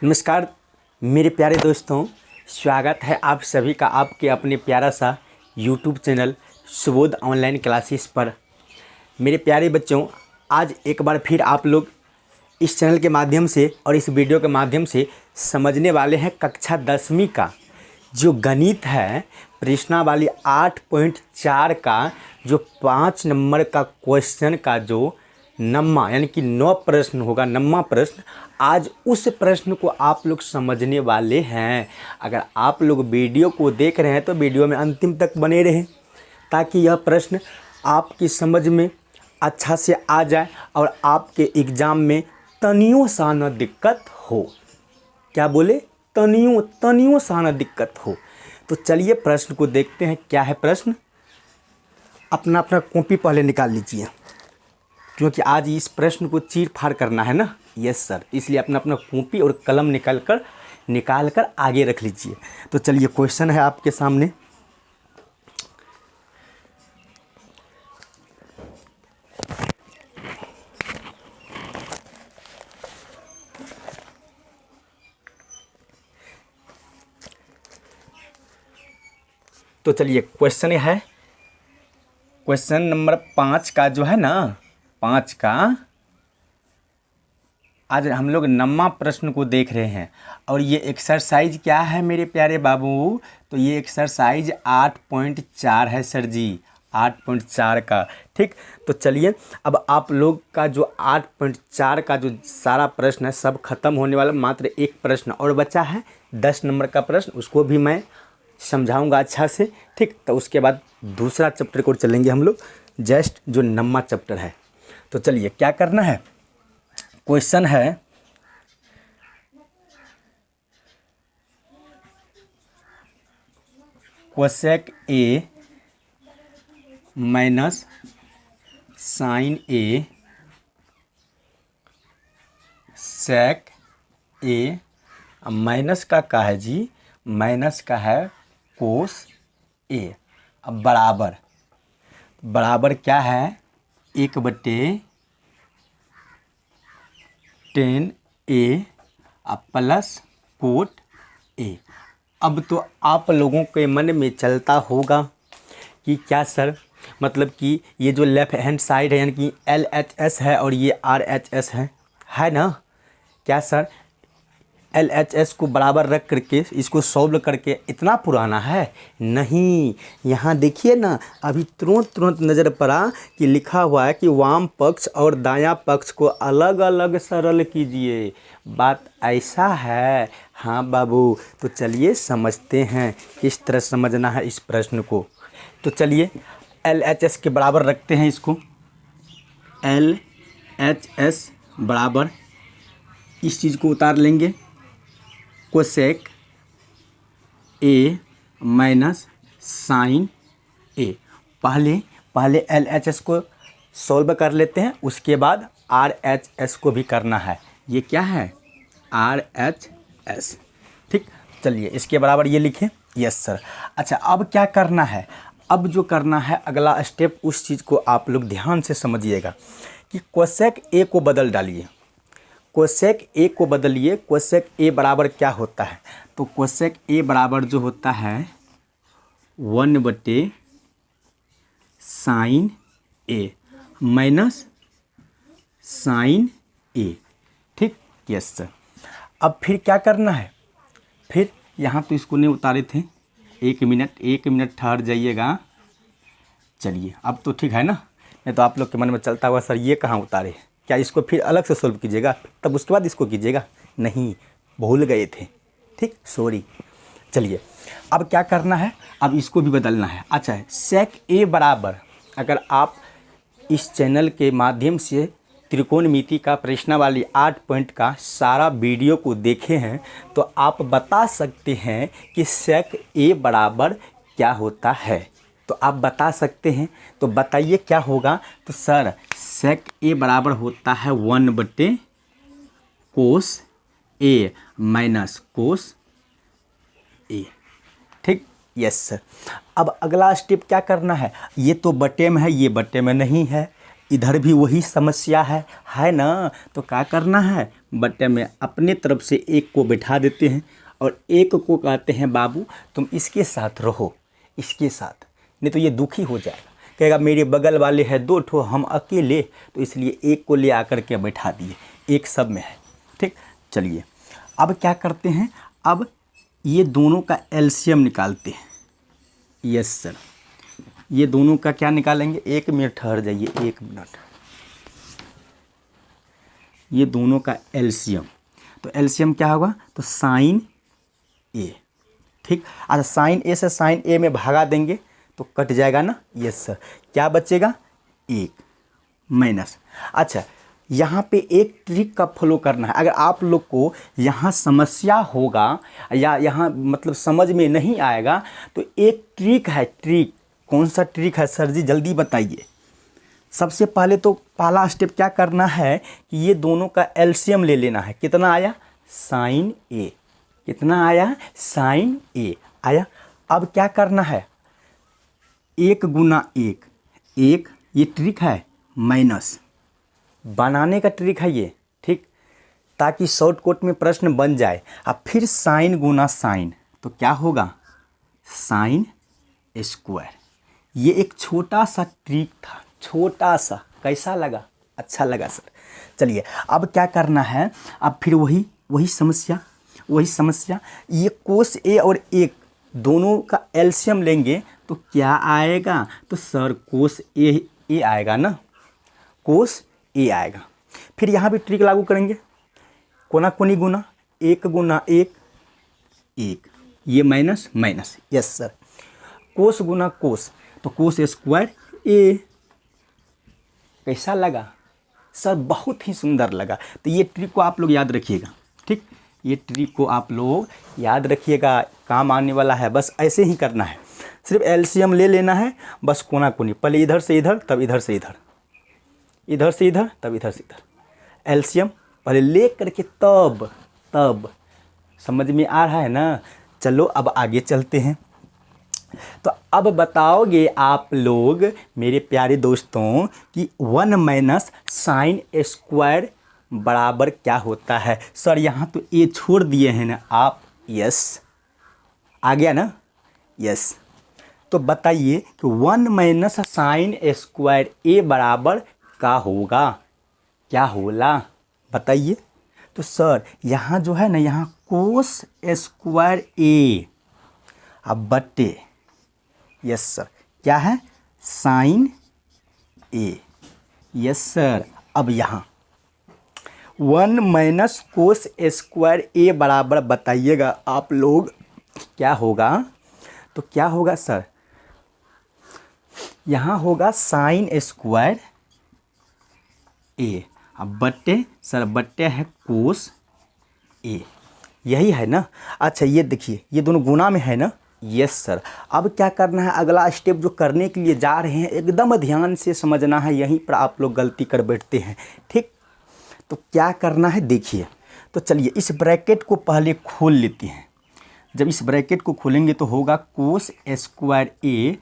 नमस्कार मेरे प्यारे दोस्तों, स्वागत है आप सभी का आपके अपने प्यारा सा YouTube channel Subodh online classes पर। मेरे प्यारे बच्चों, आज एक बार फिर आप लोग इस चैनल के माध्यम से और इस वीडियो के माध्यम से समझने वाले हैं कक्षा 10वीं का जो गणित है, प्रश्नावली 8.4 का जो 5 नंबर का क्वेश्चन का जो नम्मा यानी कि 9 प्रश्न होगा, नम्मा प्रश्न। आज उस प्रश्न को आप लोग समझने वाले हैं। अगर आप लोग वीडियो को देख रहे हैं तो वीडियो में अंतिम तक बने रहें ताकि यह प्रश्न आपकी समझ में अच्छा से आ जाए और आपके एग्ज़ाम में तनियों सा न दिक्कत हो। क्या बोले? तनियों सा न दिक्कत हो। तो चलिए प्रश्न को देखते हैं। क्या है प्रश्न? अपना अपना कॉपी पहले निकाल लीजिए, क्योंकि आज इस प्रश्न को चीर फाड़ करना है ना। यस सर, इसलिए अपना अपना कॉपी और कलम निकाल कर आगे रख लीजिए। तो चलिए क्वेश्चन है आपके सामने। तो चलिए क्वेश्चन है, क्वेश्चन नंबर 5 का जो है ना, 5 का आज हम लोग नम्मा प्रश्न को देख रहे हैं। और ये एक्सरसाइज क्या है मेरे प्यारे बाबू? तो ये एक्सरसाइज 8.4 है सर जी, 8.4 का। ठीक, तो चलिए अब आप लोग का जो 8.4 का जो सारा प्रश्न है सब खत्म होने वाला, मात्र एक प्रश्न और बचा है 10 नंबर का प्रश्न। उसको भी मैं समझाऊंगा अच्छा से। ठीक, तो उसके बाद दूसरा चैप्टर को चलेंगे हम लोग, जस्ट जो नम्मा चैप्टर है। तो चलिए क्या करना है। क्वेश्चन है cosec a minus sine a sec a, minus का है जी, माइनस का है कोस ए। अब बराबर क्या है? 1/10A plus cot A. अब तो आप लोगों के मन में चलता होगा कि क्या सर, मतलब कि ये जो लेफ़्ट हैंड साइड है यानी कि LHS है और ये RHS है ना। क्या सर LHS को बराबर रख करके इसको सॉल्व करके इतना पुराना है? नहीं, यहाँ देखिए ना, अभी तुरंत नज़र पड़ा कि लिखा हुआ है कि वाम पक्ष और दायां पक्ष को अलग अलग सरल कीजिए। बात ऐसा है? हाँ बाबू, तो चलिए समझते हैं किस तरह समझना है इस प्रश्न को। तो चलिए LHS के बराबर रखते हैं इसको। LHS बराबर इस चीज़ को उतार लेंगे, कोसेक ए माइनस साइन ए। पहले LHS को सॉल्व कर लेते हैं, उसके बाद RHS को भी करना है। ये क्या है? RHS। ठीक, चलिए इसके बराबर ये लिखें। Yes sir. अच्छा, अब क्या करना है? अब जो करना है अगला स्टेप, उस चीज़ को आप लोग ध्यान से समझिएगा कि कोसेक ए को बदल डालिए। कोसेक ए को बदलिए। कोसेक ए बराबर क्या होता है? तो कोसेक ए बराबर जो होता है 1/साइन ए माइनस साइन ए। ठीक, यस सर। अब फिर क्या करना है? फिर यहाँ तो इसको नहीं उतारे थे, एक मिनट ठहर जाइएगा। चलिए अब तो ठीक है ना। नहीं तो आप लोग के मन में चलता हुआ सर ये कहाँ उतारे, क्या इसको फिर अलग से सोल्व कीजिएगा तब उसके बाद इसको कीजिएगा? नहीं, भूल गए थे। ठीक, सॉरी। चलिए अब क्या करना है, अब इसको भी बदलना है। अच्छा है, सेक ए बराबर, अगर आप इस चैनल के माध्यम से त्रिकोणमिति का प्रश्नावली 8 पॉइंट का सारा वीडियो को देखे हैं तो आप बता सकते हैं कि सेक ए बराबर क्या होता है। तो आप बता सकते हैं, तो बताइए क्या होगा। तो सर सेक ए बराबर होता है 1/कोस ए माइनस कोस ए। ठीक, यस सर। अब अगला स्टेप क्या करना है? ये तो बटे में है, ये बटे में नहीं है, इधर भी वही समस्या है ना। तो क्या करना है, बट्टे में अपने तरफ से एक को बिठा देते हैं और एक को कहते हैं बाबू तुम इसके साथ रहो, इसके साथ, नहीं तो ये दुखी हो जाएगा, कहेगा मेरे बगल वाले है 2 ठो, हम अकेले, तो इसलिए एक को ले आकर के बैठा दिए, एक सब में है। ठीक, चलिए अब क्या करते हैं, अब ये दोनों का एलसीएम निकालते हैं। यस सर, ये दोनों का क्या निकालेंगे, 1 मिनट ठहर जाइए, 1 मिनट। ये दोनों का एलसीएम, तो एलसीएम क्या होगा, तो साइन ए। ठीक, अच्छा साइन ए से साइन ए में भागा देंगे तो कट जाएगा ना। यस सर, क्या बचेगा, 1 माइनस। अच्छा यहाँ पे एक ट्रिक का फॉलो करना है। अगर आप लोग को यहाँ समस्या होगा या यहाँ मतलब समझ में नहीं आएगा तो एक ट्रिक है। ट्रिक कौन सा ट्रिक है सर जी, जल्दी बताइए। सबसे पहले तो पहला स्टेप क्या करना है कि ये दोनों का एलसीएम ले लेना है। कितना आया, साइन ए, कितना आया, साइन ए आया। अब क्या करना है, 1 गुना 1, 1, ये ट्रिक है, माइनस बनाने का ट्रिक है ये। ठीक, ताकि शॉर्टकट में प्रश्न बन जाए। अब फिर साइन गुना साइन, तो क्या होगा, साइन स्क्वायर। ये एक छोटा सा ट्रिक था, छोटा सा, कैसा लगा, अच्छा लगा सर। चलिए अब क्या करना है, अब फिर वही समस्या, ये कोस ए और 1 दोनों का एलसीएम लेंगे तो क्या आएगा, तो सर कोस ए आएगा ना, कोस ए आएगा। फिर यहाँ भी ट्रिक लागू करेंगे, कोना कोनी गुना, 1 गुना 1, 1, ये माइनस माइनस। यस सर, कोस गुना कोस, तो कोस स्क्वायर ए। कैसा लगा सर, बहुत ही सुंदर लगा। तो ये ट्रिक को आप लोग याद रखिएगा। ठीक, ये ट्रिक को आप लोग याद रखिएगा, काम आने वाला है। बस ऐसे ही करना है, सिर्फ एलसीएम ले लेना है, बस कोना कोनी, पहले इधर से इधर, तब इधर से इधर, इधर से इधर, तब इधर से इधर। एलसीएम पहले ले करके तब समझ में आ रहा है ना। चलो अब आगे चलते हैं। तो अब बताओगे आप लोग मेरे प्यारे दोस्तों कि 1 माइनस साइन स्क्वायर बराबर क्या होता है। सर यहाँ तो ए छोड़ दिए हैं ना आप, यस आ गया ना, यस। तो बताइए कि 1 माइनस साइन स्क्वायर ए बराबर का होगा, क्या होला, बताइए। तो सर यहाँ जो है ना, यहाँ कोस स्क्वायर ए, अब बट्टे, यस सर, क्या है, साइन ए, यस सर। अब यहाँ 1 माइनस कोस स्क्वायर ए बराबर बताइएगा आप लोग क्या होगा। तो क्या होगा सर, यहाँ होगा साइन स्क्वायर ए, अब बट्टे, सर बट्टे है कोस ए, यही है ना। अच्छा ये देखिए, ये दोनों गुना में है ना, यस सर। अब क्या करना है, अगला स्टेप जो करने के लिए जा रहे हैं एकदम ध्यान से समझना है, यहीं पर आप लोग गलती कर बैठते हैं। ठीक, तो क्या करना है देखिए। तो चलिए इस ब्रैकेट को पहले खोल लेते हैं। जब इस ब्रैकेट को खोलेंगे तो होगा कोस स्क्वायर ए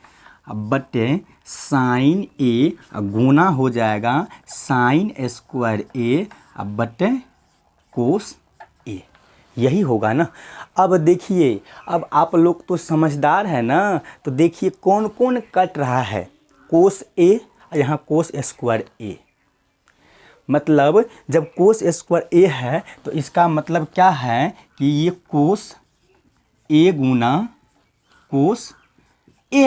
बटे साइन ए, गुना हो जाएगा साइन स्क्वायर ए बटे कोस ए, यही होगा ना। अब देखिए, अब आप लोग तो समझदार है ना, तो देखिए कौन कौन कट रहा है, कोस ए, यहाँ कोस स्क्वायर ए। मतलब जब कोस स्क्वायर ए है तो इसका मतलब क्या है कि ये कोस ए गुना कोस ए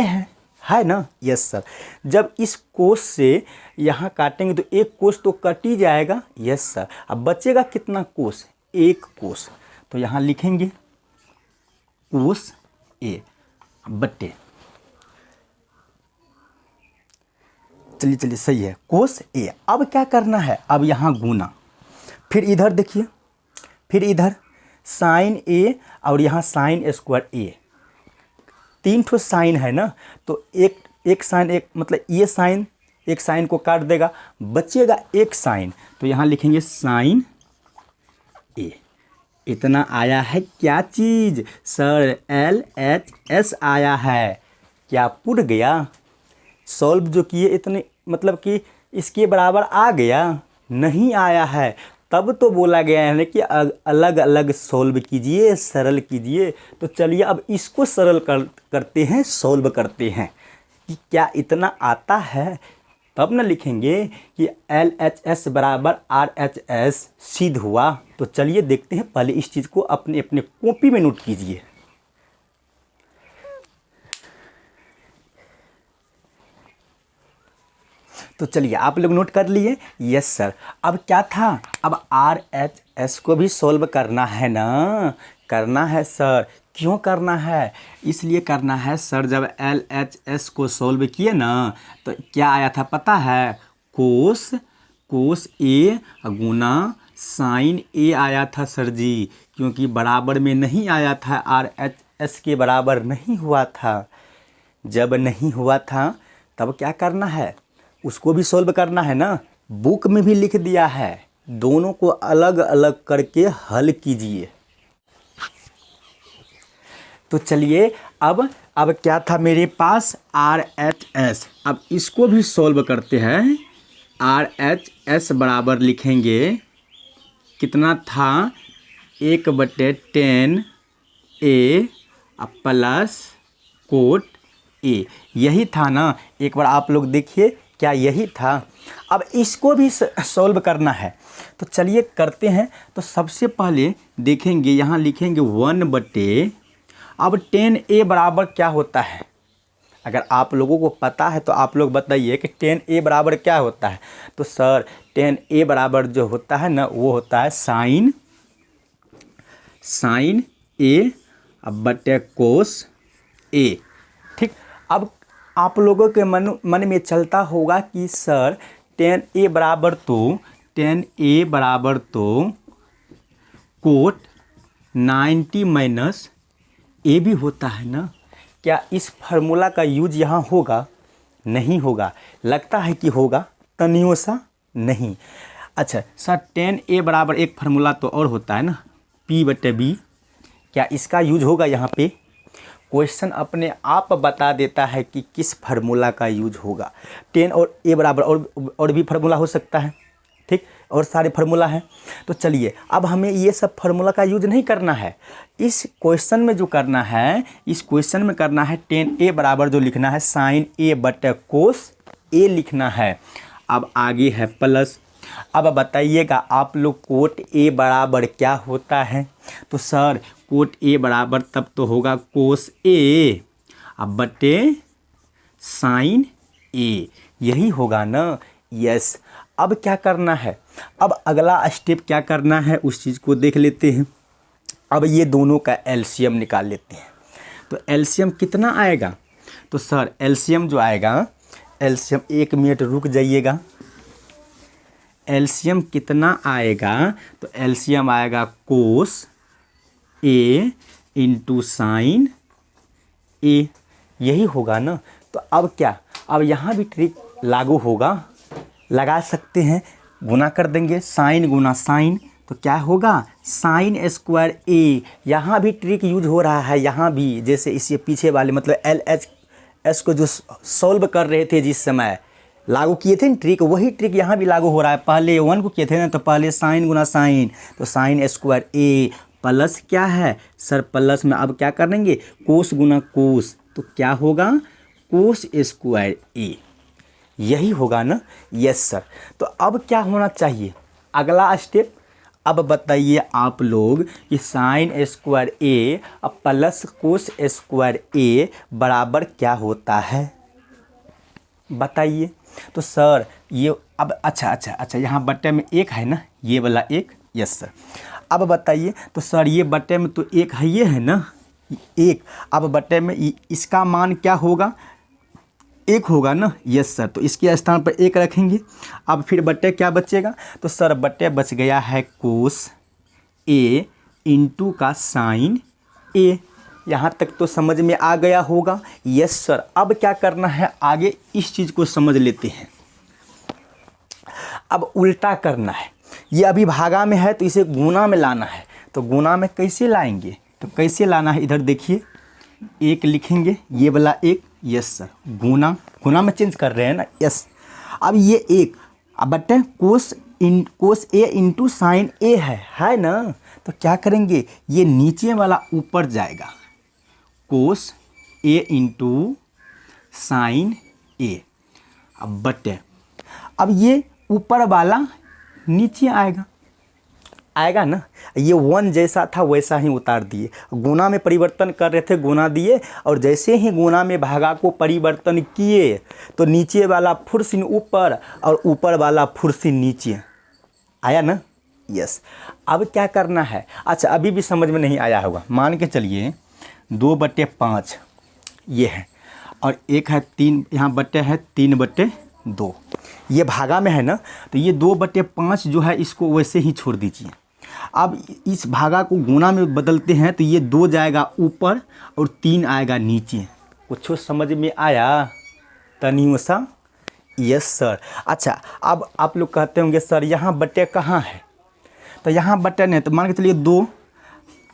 है ना, यस सर। जब इस कोस से यहाँ काटेंगे तो एक कोस तो कट ही जाएगा, यस सर। अब बचेगा कितना कोस, 1 कोस, तो यहाँ लिखेंगे कोस ए बट्टे, चलिए सही है, कोस ए। अब क्या करना है, अब यहाँ गुना, फिर इधर देखिए, फिर इधर साइन ए और यहाँ साइन स्क्वायर ए, 3 ठो साइन है ना, तो एक साइन, एक मतलब ये साइन, एक साइन को काट देगा, बचेगा एक साइन, तो यहाँ लिखेंगे साइन ए। इतना आया है क्या चीज़ सर, LHS आया है, क्या पुट गया। सॉल्व जो किए इतने मतलब कि इसके बराबर आ गया? नहीं आया है। तब तो बोला गया है ना कि अलग अलग सॉल्व कीजिए, सरल कीजिए। तो चलिए अब इसको सरल करते हैं, सॉल्व करते हैं कि क्या इतना आता है, तब ना लिखेंगे कि LHS बराबर RHS सिद्ध हुआ। तो चलिए देखते हैं, पहले इस चीज़ को अपने अपने कॉपी में नोट कीजिए। तो चलिए आप लोग नोट कर लिए? Yes sir. अब क्या था, अब RHS को भी सॉल्व करना है ना? करना है सर। क्यों करना है? इसलिए करना है सर, जब LHS को सॉल्व किए ना तो क्या आया था पता है? कोस A गुना साइन A आया था सर जी, क्योंकि बराबर में नहीं आया था, RHS के बराबर नहीं हुआ था। जब नहीं हुआ था तब क्या करना है, उसको भी सॉल्व करना है ना। बुक में भी लिख दिया है, दोनों को अलग अलग करके हल कीजिए। तो चलिए अब क्या था मेरे पास? RHS। अब इसको भी सॉल्व करते हैं। RHS बराबर लिखेंगे, कितना था? 1/10 A प्लस कोट A। यही था ना? एक बार आप लोग देखिए, क्या यही था? अब इसको भी सॉल्व करना है। तो चलिए करते हैं। तो सबसे पहले देखेंगे, यहाँ लिखेंगे 1/, अब 10A बराबर क्या होता है? अगर आप लोगों को पता है तो आप लोग बताइए कि 10A बराबर क्या होता है। तो सर 10A बराबर जो होता है ना, वो होता है साइन A बटे कोस A। ठीक। अब आप लोगों के मन में चलता होगा कि सर 10A बराबर तो कोट 90 माइनस A भी होता है ना। क्या इस फार्मूला का यूज यहाँ होगा? नहीं होगा। लगता है कि होगा, तनियों सा नहीं। अच्छा सर 10A बराबर एक फार्मूला तो और होता है ना, P/B। क्या इसका यूज होगा यहाँ पे? क्वेश्चन अपने आप बता देता है कि किस फार्मूला का यूज होगा। 10 और A बराबर और भी फार्मूला हो सकता है, ठीक, और सारे फार्मूला हैं। तो चलिए अब हमें ये सब फार्मूला का यूज नहीं करना है। इस क्वेश्चन में जो करना है, इस क्वेश्चन में करना है 10A बराबर जो लिखना है साइन A बटे कोस A लिखना है। अब आगे है प्लस। अब बताइएगा आप लोग, कोट A बराबर क्या होता है? तो सर कोट A बराबर तब तो होगा कोस A अब बटे साइन A, यही होगा ना? यस। अब क्या करना है? अब अगला स्टेप क्या करना है, उस चीज़ को देख लेते हैं। अब ये दोनों का एलसीएम निकाल लेते हैं। तो एलसीएम कितना आएगा? तो सर एलसीएम जो आएगा, एलसीएम 1 मिनट रुक जाइएगा। एलसीएम कितना आएगा? तो एलसीएम आएगा कोस A इंटू साइन A, यही होगा ना। तो अब क्या, अब यहाँ भी ट्रिक लागू होगा, लगा सकते हैं। गुना कर देंगे, साइन गुना साइन, तो क्या होगा? Sine square A। यहाँ भी ट्रिक यूज हो रहा है, यहाँ भी, जैसे इससे पीछे वाले मतलब LHS को जो सॉल्व कर रहे थे, जिस समय लागू किए थे ट्रिक, वही ट्रिक यहाँ भी लागू हो रहा है। पहले 1 को किए थे ना, तो पहले साइन गुना साइन, तो साइन स्क्वायर A प्लस क्या है सर? प्लस में अब क्या करेंगे? कोस गुना कोस, तो क्या होगा? कोस स्क्वायर A, यही होगा ना? Yes sir. तो अब क्या होना चाहिए अगला स्टेप? अब बताइए आप लोग कि sine square A plus cos square A बराबर क्या होता है, बताइए। तो सर ये अब अच्छा यहाँ बट्टे में 1 है ना, ये वाला 1। Yes sir. अब बताइए, तो सर ये बट्टे में तो 1 है, ये है ना 1। अब बट्टे में इसका मान क्या होगा? 1 होगा ना। Yes sir. तो इसके स्थान पर 1 रखेंगे। अब फिर बट्टे क्या बचेगा? तो सर बट्टे बच गया है कोस A इंटू का साइन A। यहाँ तक तो समझ में आ गया होगा। Yes sir. अब क्या करना है आगे, इस चीज़ को समझ लेते हैं। अब उल्टा करना है। ये अभी भागा में है तो इसे गुना में लाना है। तो गुना में कैसे लाएंगे? तो कैसे लाना है, इधर देखिए, 1 लिखेंगे, ये वाला 1। Yes sir. गुना में चेंज कर रहे हैं ना। यस। अब ये 1 अब बटे कोस ए इंटू साइन ए है ना। तो क्या करेंगे, ये नीचे वाला ऊपर जाएगा, कोस ए इंटू साइन ए। अब बटे अब ये ऊपर वाला नीचे आएगा ना। ये 1 जैसा था वैसा ही उतार दिए, गुना में परिवर्तन कर रहे थे गुना दिए, और जैसे ही गुना में भागा को परिवर्तन किए तो नीचे वाला फुर्सिन ऊपर और ऊपर वाला फुर्सिन नीचे आया ना। यस, अब क्या करना है। अच्छा, अभी भी समझ में नहीं आया होगा, मान के चलिए 2/5 ये है और एक है 3, यहाँ बटे है 3/2, ये भागा में है ना। तो ये 2/5 जो है इसको वैसे ही छोड़ दीजिए। अब इस भागा को गुना में बदलते हैं तो ये 2 जाएगा ऊपर और 3 आएगा नीचे। कुछ समझ में आया तनियो सा? Yes sir. अच्छा, अब आप लोग कहते होंगे सर यहाँ बटे कहाँ है, तो यहाँ बटे नहीं, तो मान के चलिए 2,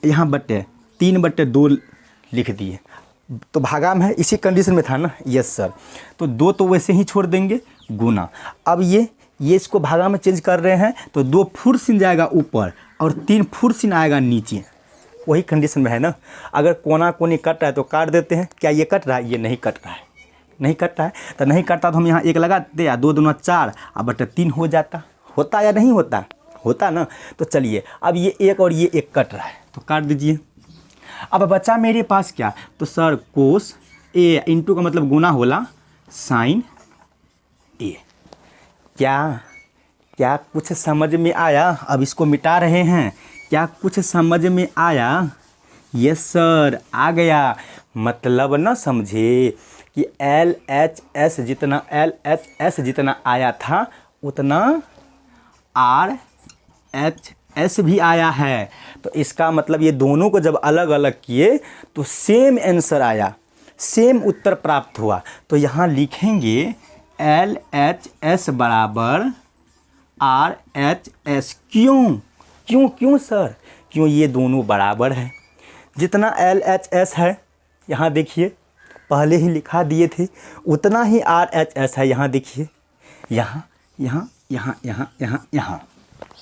यहाँ बटे 3/2 लिख दिए, तो भागा में है, इसी कंडीशन में था ना। Yes sir. तो 2 तो वैसे ही छोड़ देंगे गुना। अब ये इसको भागा में चेंज कर रहे हैं तो 2 फुर्सिन जाएगा ऊपर और 3 फुर्सिन आएगा नीचे, वही कंडीशन में है ना। अगर कोना कोनी कट रहा है तो काट देते हैं। क्या ये कट रहा है? ये नहीं कट रहा है, नहीं कट रहा है। तो नहीं कटता तो हम यहाँ 1 लगा देते, 2 दूना 4 और बटे 3 हो जाता। होता या नहीं होता? होता ना। तो चलिए, अब ये 1 और ये 1 कट रहा है तो काट दीजिए। अब बचा मेरे पास क्या, तो सर कोस ए इंटू का मतलब गुना होला साइन ए। क्या कुछ समझ में आया? अब इसको मिटा रहे हैं, क्या कुछ समझ में आया? यस सर, आ गया। मतलब ना समझे कि LHS जितना आया था उतना RHS भी आया है। तो इसका मतलब ये दोनों को जब अलग अलग किए तो सेम आंसर आया, सेम उत्तर प्राप्त हुआ। तो यहाँ लिखेंगे LHS बराबर RHS। क्यों सर? क्यों ये दोनों बराबर है। जितना LHS है यहाँ देखिए पहले ही लिखा दिए थे, उतना ही RHS है। यहाँ देखिए, यहाँ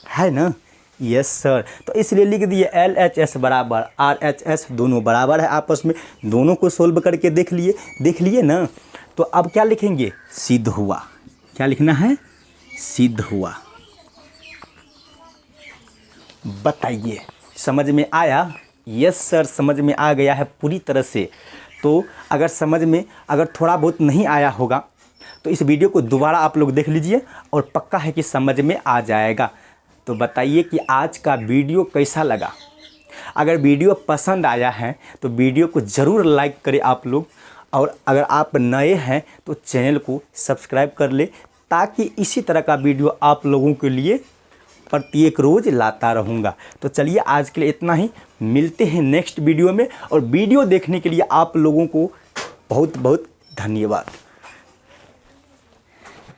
है ना। Yes sir. तो इसलिए लिख दिए LHS बराबर RHS, दोनों बराबर है आपस में। दोनों को सोल्व करके देख लिए ना। तो अब क्या लिखेंगे? सिद्ध हुआ। क्या लिखना है? सिद्ध हुआ। बताइए, समझ में आया? यस सर, समझ में आ गया है पूरी तरह से। तो अगर समझ में अगर थोड़ा बहुत नहीं आया होगा तो इस वीडियो को दोबारा आप लोग देख लीजिए और पक्का है कि समझ में आ जाएगा। तो बताइए कि आज का वीडियो कैसा लगा। अगर वीडियो पसंद आया है तो वीडियो को ज़रूर लाइक करें आप लोग, और अगर आप नए हैं तो चैनल को सब्सक्राइब कर ले, ताकि इसी तरह का वीडियो आप लोगों के लिए प्रत्येक रोज़ लाता रहूँगा। तो चलिए आज के लिए इतना ही, मिलते हैं नेक्स्ट वीडियो में। और वीडियो देखने के लिए आप लोगों को बहुत बहुत धन्यवाद।